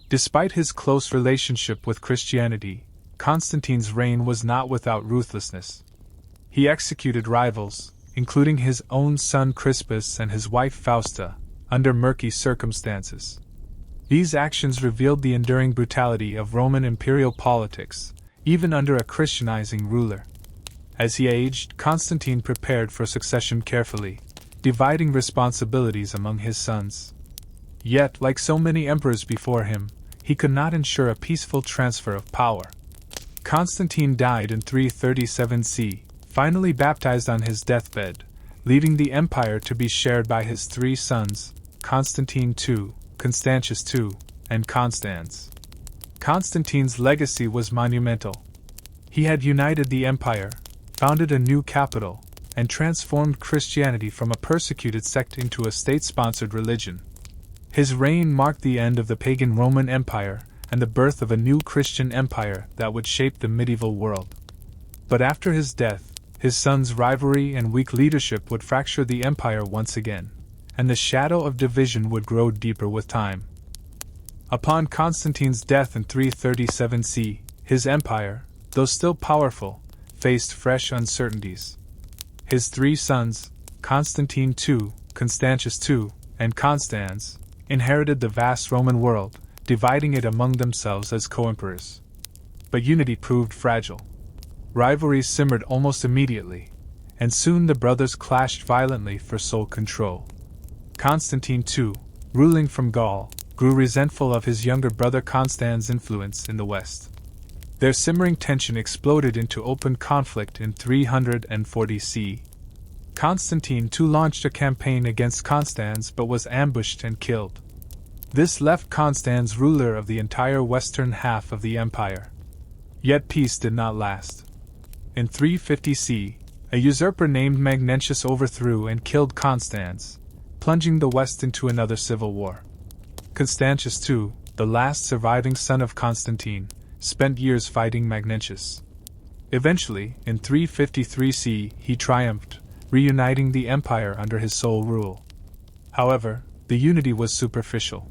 [SPEAKER 1] Despite his close relationship with Christianity, Constantine's reign was not without ruthlessness. He executed rivals, including his own son Crispus and his wife Fausta, under murky circumstances. These actions revealed the enduring brutality of Roman imperial politics, even under a Christianizing ruler. As he aged, Constantine prepared for succession carefully, dividing responsibilities among his sons. Yet, like so many emperors before him, he could not ensure a peaceful transfer of power. Constantine died in 337 CE, finally baptized on his deathbed, leaving the empire to be shared by his three sons, Constantine II, Constantius II, and Constans. Constantine's legacy was monumental. He had united the empire, founded a new capital, and transformed Christianity from a persecuted sect into a state-sponsored religion. His reign marked the end of the pagan Roman Empire and the birth of a new Christian empire that would shape the medieval world. But after his death, his son's rivalry and weak leadership would fracture the empire once again, and the shadow of division would grow deeper with time. Upon Constantine's death in 337 CE, his empire, though still powerful, faced fresh uncertainties. His three sons, Constantine II, Constantius II, and Constans, inherited the vast Roman world, dividing it among themselves as co-emperors. But unity proved fragile. Rivalries simmered almost immediately, and soon the brothers clashed violently for sole control. Constantine II, ruling from Gaul, grew resentful of his younger brother Constan's influence in the West. Their simmering tension exploded into open conflict in 340 CE. Constantine II launched a campaign against Constans but was ambushed and killed. This left Constans ruler of the entire western half of the empire. Yet peace did not last. In 350 CE, a usurper named Magnentius overthrew and killed Constans, plunging the West into another civil war. Constantius II, the last surviving son of Constantine, spent years fighting Magnentius. Eventually, in 353 CE, he triumphed, reuniting the empire under his sole rule. However, the unity was superficial.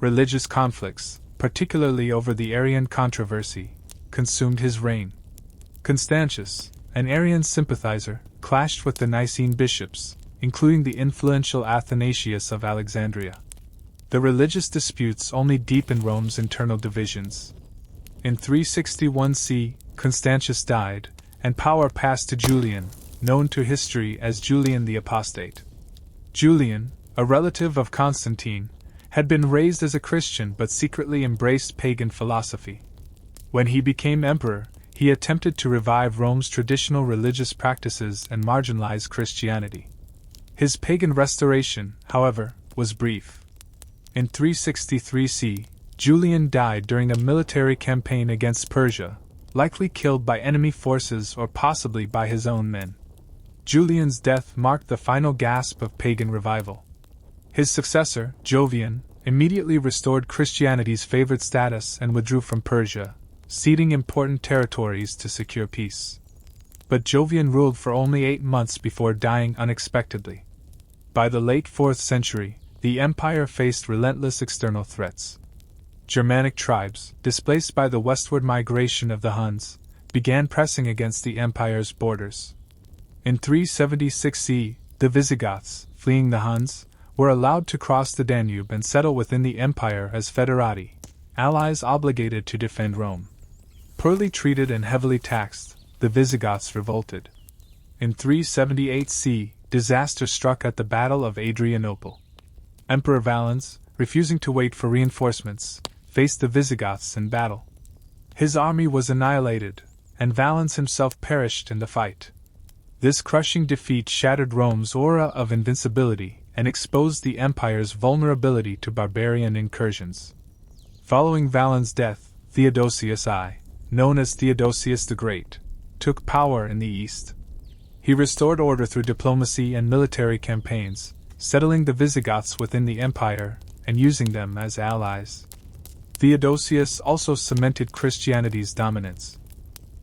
[SPEAKER 1] Religious conflicts, particularly over the Arian controversy, consumed his reign. Constantius, an Arian sympathizer, clashed with the Nicene bishops, including the influential Athanasius of Alexandria. The religious disputes only deepened Rome's internal divisions. In 361 CE, Constantius died, and power passed to Julian, known to history as Julian the Apostate. Julian, a relative of Constantine, had been raised as a Christian but secretly embraced pagan philosophy. When he became emperor, he attempted to revive Rome's traditional religious practices and marginalize Christianity. His pagan restoration, however, was brief. In 363 CE, Julian died during a military campaign against Persia, likely killed by enemy forces or possibly by his own men. Julian's death marked the final gasp of pagan revival. His successor, Jovian, immediately restored Christianity's favored status and withdrew from Persia, ceding important territories to secure peace. But Jovian ruled for only 8 months before dying unexpectedly. By the late 4th century, the empire faced relentless external threats. Germanic tribes, displaced by the westward migration of the Huns, began pressing against the empire's borders. In 376 CE, the Visigoths, fleeing the Huns, were allowed to cross the Danube and settle within the empire as foederati, allies obligated to defend Rome. Poorly treated and heavily taxed, the Visigoths revolted. In 378 CE, disaster struck at the Battle of Adrianople. Emperor Valens, refusing to wait for reinforcements, faced the Visigoths in battle. His army was annihilated, and Valens himself perished in the fight. This crushing defeat shattered Rome's aura of invincibility and exposed the empire's vulnerability to barbarian incursions. Following Valens' death, Theodosius I, known as Theodosius the Great, took power in the east. He restored order through diplomacy and military campaigns, settling the Visigoths within the empire and using them as allies. Theodosius also cemented Christianity's dominance.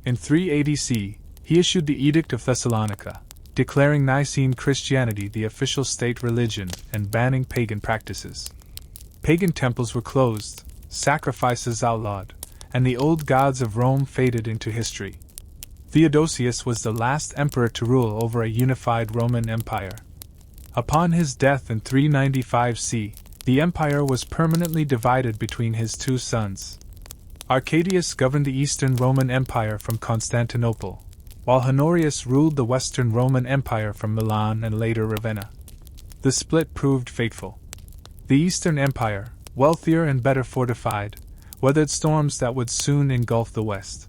[SPEAKER 1] In 380 CE, he issued the Edict of Thessalonica, declaring Nicene Christianity the official state religion and banning pagan practices. Pagan temples were closed, sacrifices outlawed, and the old gods of Rome faded into history. Theodosius was the last emperor to rule over a unified Roman Empire. Upon his death in 395 CE, the empire was permanently divided between his two sons. Arcadius governed the Eastern Roman Empire from Constantinople, while Honorius ruled the Western Roman Empire from Milan and later Ravenna. The split proved fateful. The Eastern Empire, wealthier and better fortified, weathered storms that would soon engulf the West.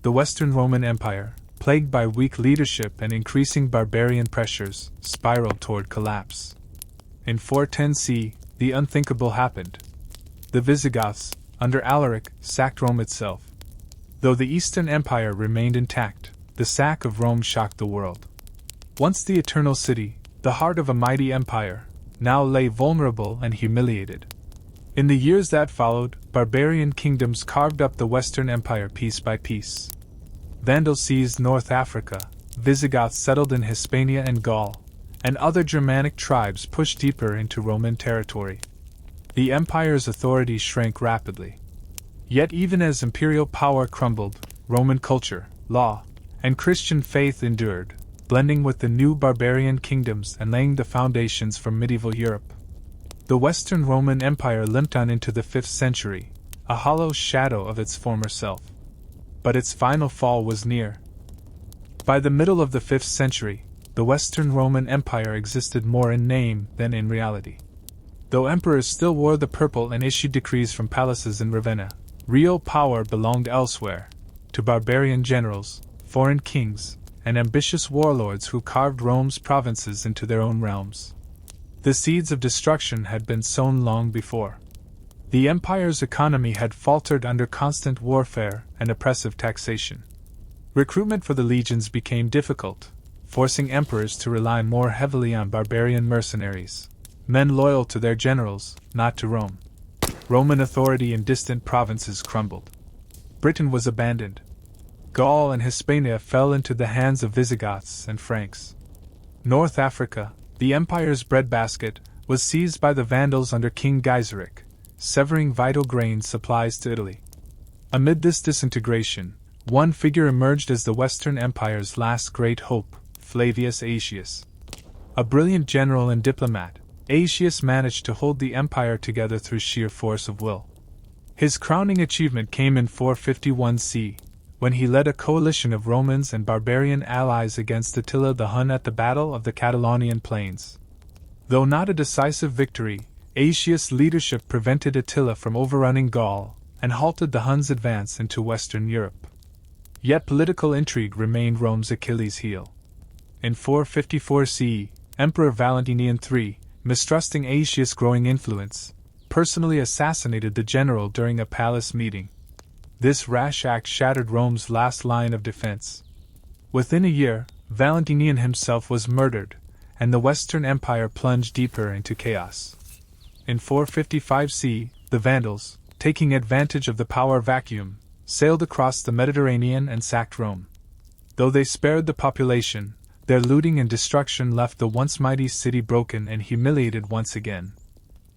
[SPEAKER 1] The Western Roman Empire, plagued by weak leadership and increasing barbarian pressures, spiraled toward collapse. In 410 CE, the unthinkable happened. the Visigoths, under Alaric, sacked Rome itself. Though the Eastern Empire remained intact, the sack of Rome shocked the world. Once the Eternal City, the heart of a mighty empire, now lay vulnerable and humiliated. In the years that followed, barbarian kingdoms carved up the Western Empire piece by piece. Vandals seized North Africa, Visigoths settled in Hispania and Gaul, and other Germanic tribes pushed deeper into Roman territory. The empire's authority shrank rapidly. Yet even as imperial power crumbled, Roman culture, law, and Christian faith endured, blending with the new barbarian kingdoms and laying the foundations for medieval Europe. The Western Roman Empire limped on into the 5th century, a hollow shadow of its former self. But its final fall was near. By the middle of the 5th century, the Western Roman Empire existed more in name than in reality. Though emperors still wore the purple and issued decrees from palaces in Ravenna, real power belonged elsewhere, to barbarian generals, foreign kings, and ambitious warlords who carved Rome's provinces into their own realms. The seeds of destruction had been sown long before. The empire's economy had faltered under constant warfare and oppressive taxation. Recruitment for the legions became difficult, forcing emperors to rely more heavily on barbarian mercenaries, men loyal to their generals, not to Rome. Roman authority in distant provinces crumbled. Britain was abandoned. Gaul and Hispania fell into the hands of Visigoths and Franks. North Africa, the empire's breadbasket, was seized by the Vandals under King Gaiseric, severing vital grain supplies to Italy. Amid this disintegration, one figure emerged as the Western Empire's last great hope, Flavius Aetius. A brilliant general and diplomat, Aetius managed to hold the empire together through sheer force of will. His crowning achievement came in 451 CE, when he led a coalition of Romans and barbarian allies against Attila the Hun at the Battle of the Catalonian Plains. Though not a decisive victory, Aetius' leadership prevented Attila from overrunning Gaul and halted the Huns' advance into Western Europe. Yet political intrigue remained Rome's Achilles' heel. In 454 CE, Emperor Valentinian III, mistrusting Aetius' growing influence, personally assassinated the general during a palace meeting. This rash act shattered Rome's last line of defense. Within a year, Valentinian himself was murdered, and the Western Empire plunged deeper into chaos. In 455 CE, the Vandals, taking advantage of the power vacuum, sailed across the Mediterranean and sacked Rome. Though they spared the population, their looting and destruction left the once mighty city broken and humiliated once again.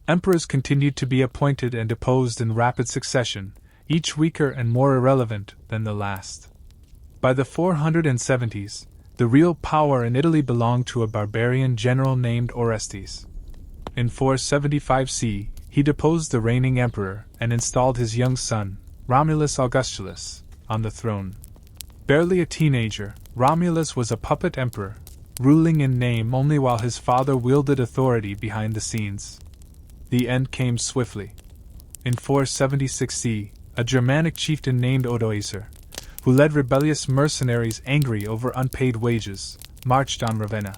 [SPEAKER 1] Emperors continued to be appointed and deposed in rapid succession, each weaker and more irrelevant than the last. By the 470s, the real power in Italy belonged to a barbarian general named Orestes. In 475 CE, he deposed the reigning emperor and installed his young son, Romulus Augustulus, on the throne. Barely a teenager, Romulus was a puppet emperor, ruling in name only while his father wielded authority behind the scenes. The end came swiftly. In 476 CE, a Germanic chieftain named Odoacer, who led rebellious mercenaries angry over unpaid wages, marched on Ravenna.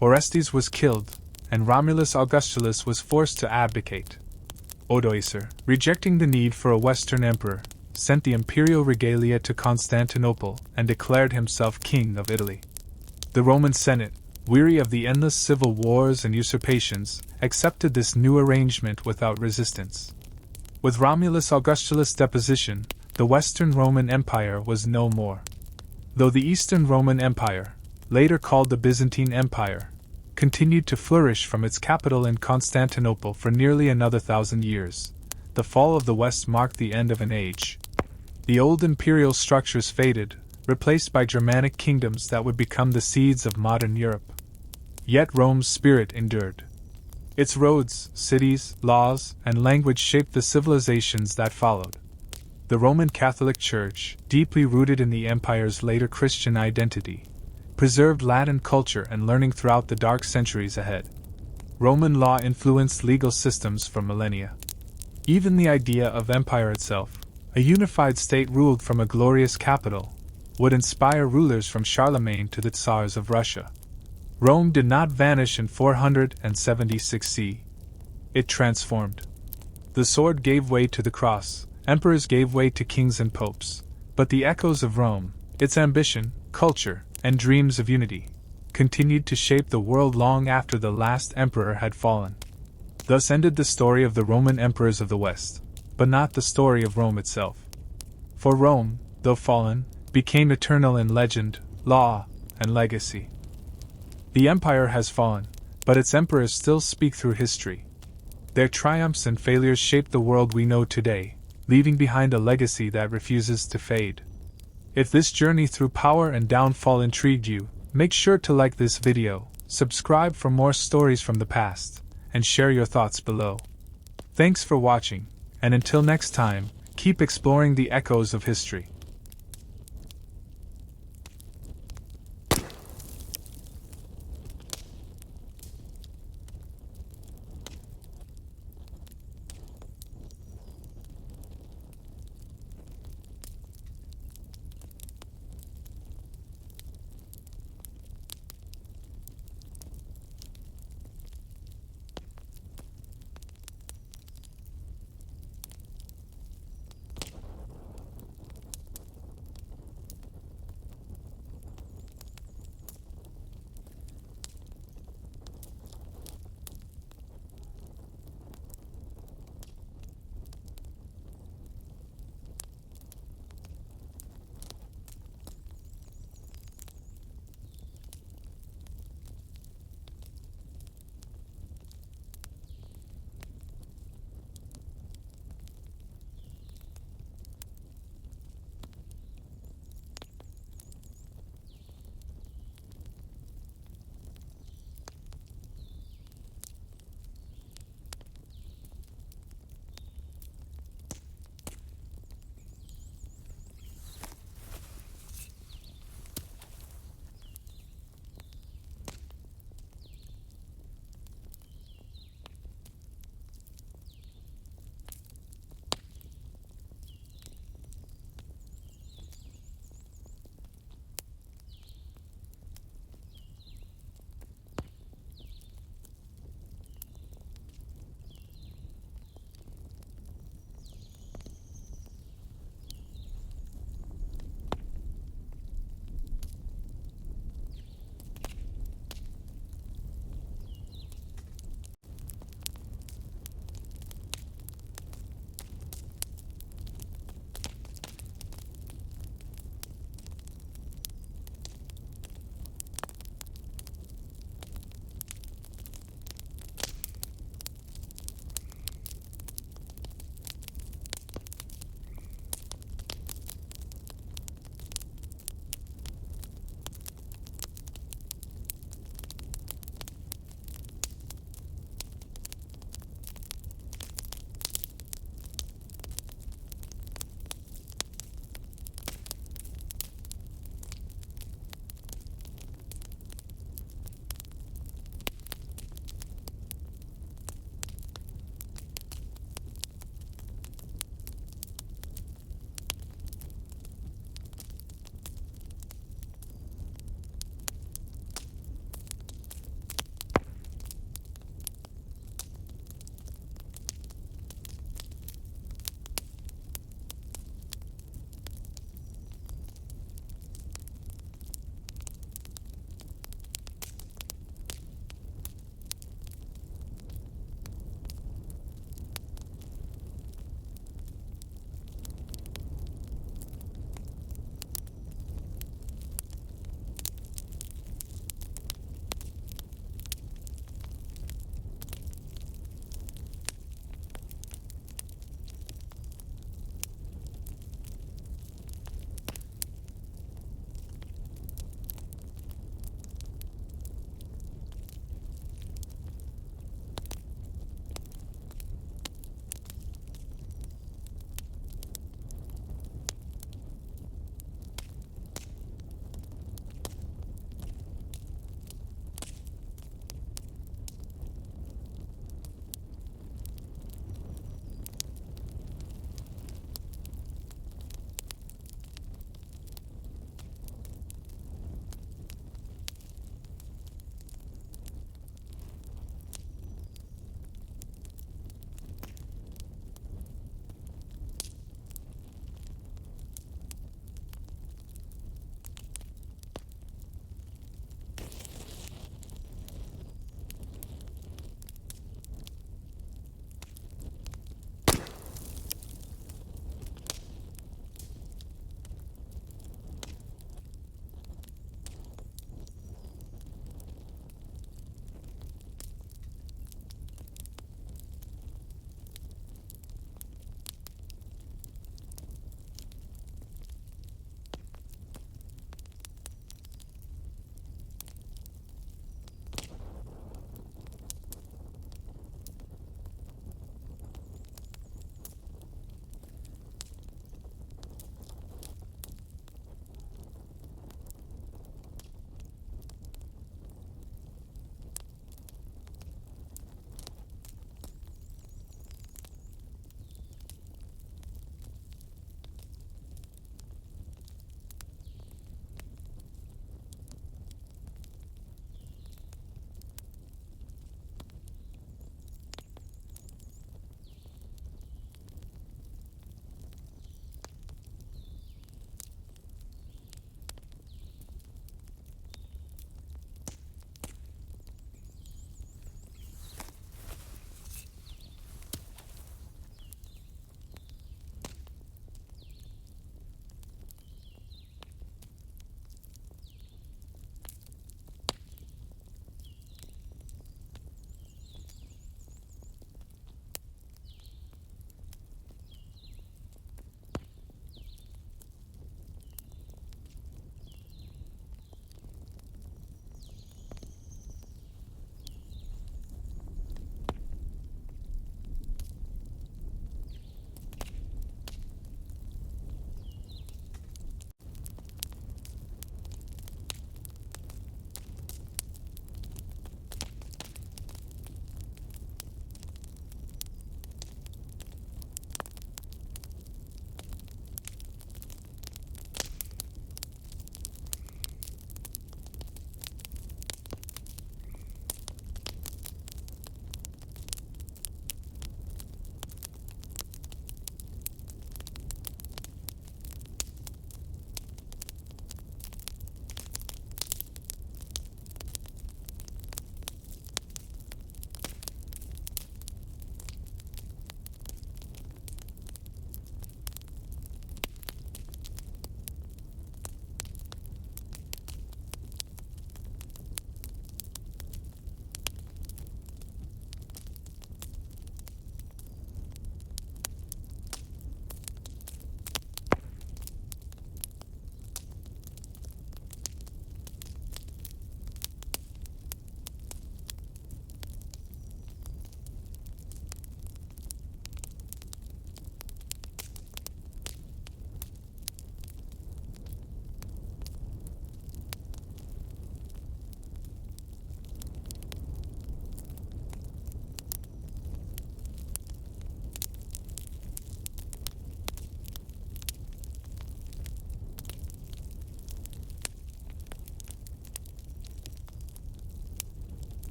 [SPEAKER 1] Orestes was killed, and Romulus Augustulus was forced to abdicate. Odoacer, rejecting the need for a Western emperor, sent the imperial regalia to Constantinople and declared himself king of Italy. The Roman Senate, weary of the endless civil wars and usurpations, accepted this new arrangement without resistance. With Romulus Augustulus' deposition, the Western Roman Empire was no more. Though the Eastern Roman Empire, later called the Byzantine Empire, continued to flourish from its capital in Constantinople for nearly another 1,000 years, the fall of the West marked the end of an age. The old imperial structures faded, replaced by Germanic kingdoms that would become the seeds of modern Europe. Yet Rome's spirit endured. Its roads, cities, laws, and language shaped the civilizations that followed. The Roman Catholic Church, deeply rooted in the empire's later Christian identity, preserved Latin culture and learning throughout the dark centuries ahead. Roman law influenced legal systems for millennia. Even the idea of empire itself, a unified state ruled from a glorious capital, would inspire rulers from Charlemagne to the Tsars of Russia. Rome did not vanish in 476 CE. It transformed. The sword gave way to the cross, emperors gave way to kings and popes. But the echoes of Rome, its ambition, culture, and dreams of unity, continued to shape the world long after the last emperor had fallen. Thus ended the story of the Roman emperors of the West, but not the story of Rome itself. For Rome, though fallen, became eternal in legend, law, and legacy. The empire has fallen, but its emperors still speak through history. Their triumphs and failures shaped the world we know today, leaving behind a legacy that refuses to fade. If this journey through power and downfall intrigued you, make sure to like this video, subscribe for more stories from the past, and share your thoughts below. Thanks for watching, and until next time, keep exploring the echoes of history.